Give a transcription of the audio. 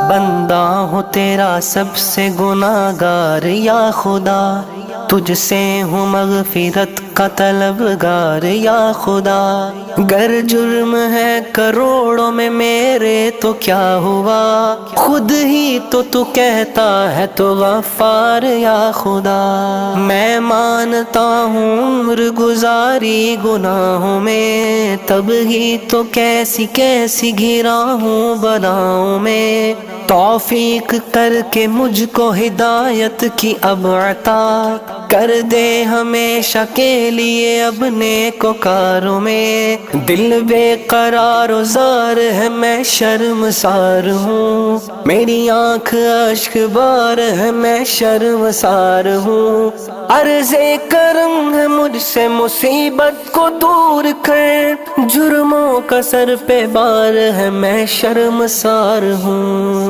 بندہ ہوں تیرا سب سے گناہگار یا خدا، تجھ سے ہوں مغفرت کا طلبگار یا خدا۔ گر جرم ہے کروڑوں میں میرے تو کیا ہوا، خود ہی تو کہتا ہے تو غفار یا خدا۔ میں مانتا ہوں عمر گزاری گناہوں میں، تب ہی تو کیسی کیسی گھرا ہوں بلاؤں میں۔ توفیق کر کے مجھ کو ہدایت کی اب عطا کر دے ہمیشہ کے لیے اب نیکوکاروں میں۔ دل بے قرار و زار ہے میں شرمسار ہوں، میری آنکھ اشک بار ہے میں شرمسار ہوں۔ عرض کرم ہے مجھ سے مصیبت کو دور کر، جرموں کا سر پہ بار ہے میں شرمسار ہوں۔